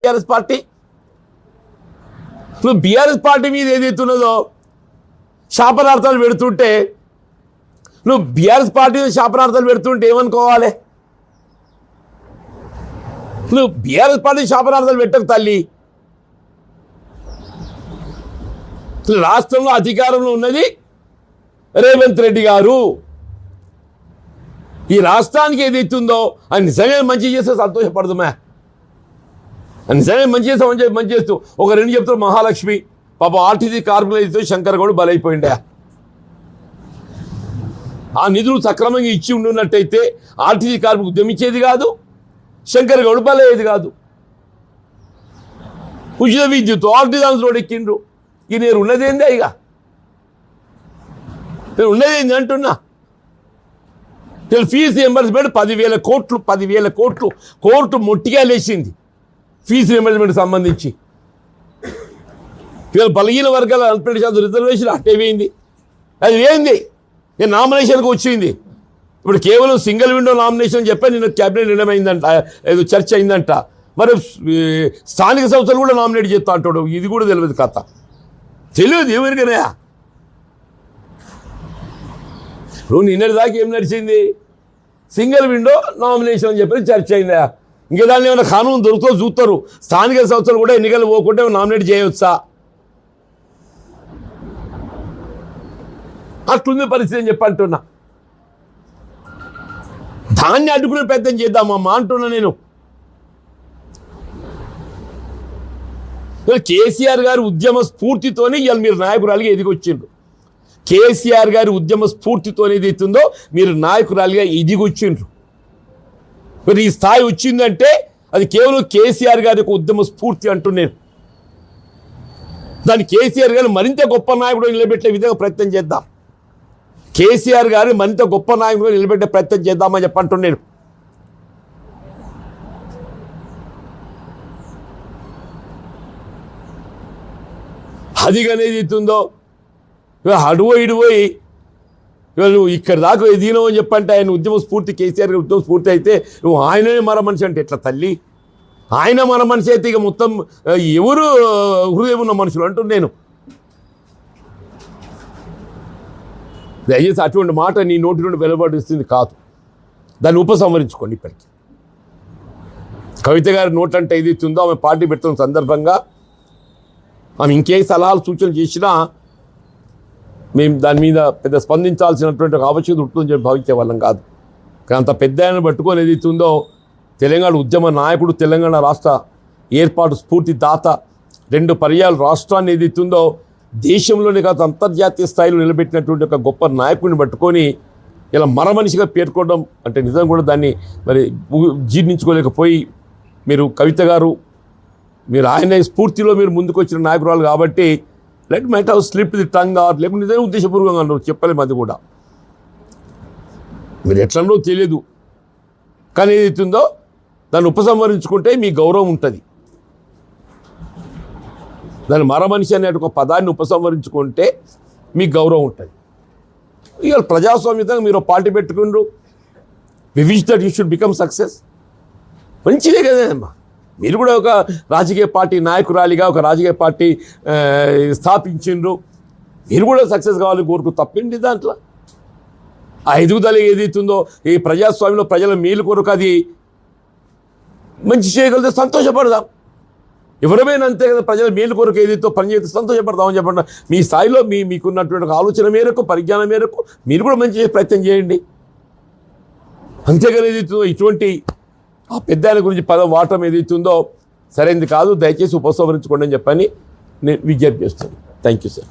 BRS party నువ్వు BRS party మీద ఏదైతున్నదో శాపనార్థాలు పెడుతుంటే నువ్వు బీఆర్ఎస్ పార్టీ శాపనార్థాలు పెడుతుంటే ఏమనుకోవాలి? నువ్వు బీఆర్ఎస్ పార్టీ శాపనార్థాలు పెట్టకు తల్లి. రాష్ట్రంలో అధికారంలో ఉన్నది రేవంత్ రెడ్డి గారు. ఈ రాష్ట్రానికి ఏదైతుందో అది నిజంగా మంచి చేస్తే సంతోషపడదుమే. నిజంగా మంచి చేస్తామని చెప్పి మంచి చేస్తూ ఒక రెండు చెప్తారు. మహాలక్ష్మి పాప ఆర్టీసీ కార్పొరేషన్ శంకర్ గౌడ్ బలైపోయిండే. ఆ నిధులు సక్రమంగా ఇచ్చి ఉండున్నట్టయితే ఆర్టీసీ కార్మికు ఉద్యమించేది కాదు, శంకర్ గౌడ్ బలయ్యేది కాదు. ఉచిత విద్యుత్ ఆర్టీసీ రోడ్ ఎక్కిండ్రు. ఇక నేను ఉన్నదేందే, ఇక నేను ఉన్నదేంది అంటున్నా. ఫీజు రియంబర్స్మెంట్ 10,000 కోట్లు కోర్టు మొట్టిగా లేచింది ఫీజు రియంబర్స్మెంట్ సంబంధించి. ఇవాళ బలహీన వర్గాల 40% రిజర్వేషన్ అట్టే వేయింది. అది వేయింది నేను నామినేషన్కి వచ్చింది. ఇప్పుడు కేవలం సింగిల్ విండో నామినేషన్ చెప్పి నిన్న క్యాబినెట్ నిర్ణయం అయిందంట, ఏదో చర్చ అయిందంట. మరి స్థానిక సంస్థలు కూడా నామినేట్ చేస్తా అంటాడు. ఇది కూడా తెలియదు కథ, తెలియదు ఎవరికైనా. ఇప్పుడు నిన్నటి దాకా ఏం నడిచింది? సింగిల్ విండో నామినేషన్ అని చెప్పి చర్చ అయిందా? ఇంకా దాన్ని ఏమైనా కానూన్ దొరుకుతో చూస్తారు. స్థానిక సంస్థలు కూడా ఎన్నికలు పోకుంటే నామినేట్ చేయవచ్చా? అట్లుంది పరిస్థితి అని చెప్పి అంటున్నా. దాన్ని అడ్డుకునే ప్రయత్నం చేద్దామమ్మా అంటున్నా నేను. కేసీఆర్ గారి ఉద్యమ స్ఫూర్తితోనే ఇవాళ మీరు నాయకురాలిగా ఎదిగొచ్చిండ్రు. కేసీఆర్ గారి ఉద్యమ స్ఫూర్తితోనే ఏదైతుందో మీరు నాయకురాలిగా ఎదిగొచ్చిండ్రు. మరి ఈ స్థాయి వచ్చిందంటే అది కేవలం కేసీఆర్ గారి యొక్క ఉద్యమ స్ఫూర్తి అంటున్నాను. దాన్ని కేసీఆర్ గారిని మరింత గొప్ప నాయకుడు నిలబెట్టే విధంగా ప్రయత్నం చేద్దాం. కేసీఆర్ గారిని మరింత గొప్ప నాయకుడు నిలబెట్టే ప్రయత్నం చేద్దామని చెప్పంటున్నాను. అది అనేది ఇస్తుందో అడుపోయి ఇవాళ నువ్వు ఇక్కడ దాకా ఎదిగినావు అని చెప్పంటే ఆయన ఉద్యమ స్ఫూర్తి కేసీఆర్ గారి ఉద్యమ స్ఫూర్తి అయితే నువ్వు ఆయననే మర మనిషి అంటే ఎట్లా తల్లి? ఆయన మన మనిషి అయితే ఇక మొత్తం ఎవరు హృదయం ఉన్న మనుషులు అంటూ నేను. దయచేసి అటువంటి మాట నీ నోటి నుండి వెలువడిస్తుంది కాదు. దాన్ని ఉపసంహరించుకోండి. ఇప్పటికీ కవిత గారి నోట్ అంటే ఏదైతుందో ఆమె పార్టీ పెడుతున్న సందర్భంగా ఆమె ఇంకే సలహాలు సూచనలు చేసినా మేము దాని మీద పెద్ద స్పందించాల్సినటువంటి ఒక ఆవశ్యకత ఉంటుందని చెప్పి భావించే వాళ్ళం కాదు. కానీ అంత పెద్ద ఆయన పట్టుకొని ఏదైతుందో తెలంగాణ ఉద్యమ నాయకుడు, తెలంగాణ రాష్ట్ర ఏర్పాటు స్ఫూర్తి దాత, 2 పర్యాలు రాష్ట్రాన్ని ఏదైతుందో దేశంలోనే కాదు అంతర్జాతీయ స్థాయిలో నిలబెట్టినటువంటి ఒక గొప్ప నాయకుడిని పట్టుకొని ఇలా మరమనిషిగా పేర్కొనడం అంటే నిజం కూడా దాన్ని మరి జీర్ణించుకోలేకపోయి మీరు కవిత గారు మీరు ఆయన స్ఫూర్తిలో మీరు ముందుకు వచ్చిన నాయకురాలు కాబట్టి let might have slipped the tongue or లేకపోతే నిజంగా ఉద్దేశపూర్వకంగా అన్నారు చెప్పలేము. అది కూడా మీరు ఎట్లనో తెలియదు. కానీ ఏదైతుందో దాన్ని ఉపసంహరించుకుంటే మీ గౌరవం ఉంటుంది. దాన్ని మరమనిషి అనే ఒక పదాన్ని ఉపసంహరించుకుంటే మీ గౌరవం ఉంటుంది. ఇక ప్రజాస్వామ్యంగా మీరు పార్టీ పెట్టుకుండ్రు. We wish that you should become success. మంచిదే కదమ్మా. మీరు కూడా ఒక రాజకీయ పార్టీ నాయకురాలిగా ఒక రాజకీయ పార్టీ స్థాపించిండ్రు. మీరు కూడా సక్సెస్ కావాలని కోరుకు తప్పింది దాంట్లో. ఆ ఎదుగుదల ఏదైతుందో ఈ ప్రజాస్వామ్యంలో ప్రజల మేలు కొరకు అది మంచి చేయగలిగితే సంతోషపడదాం. ఎవరమైనా అంతే కదా, ప్రజల మేలు కొరకు ఏదైతే పనిచేస్తే సంతోషపడదామని చెప్పండి. మీ స్థాయిలో మీకున్నటువంటి ఆలోచన మేరకు పరిజ్ఞానం మేరకు మీరు కూడా మంచి చేసే ప్రయత్నం చేయండి. అంతేగాని ఏదైతుందో ఇటువంటి ఆ పెద్ద ఆయన గురించి పదం వాడటం ఏదైతుందో సరైనది కాదు. దయచేసి ఉపసంహరించుకోండి అని చెప్పని నేను విజ్ఞప్తి చేస్తాను. Thank you sir.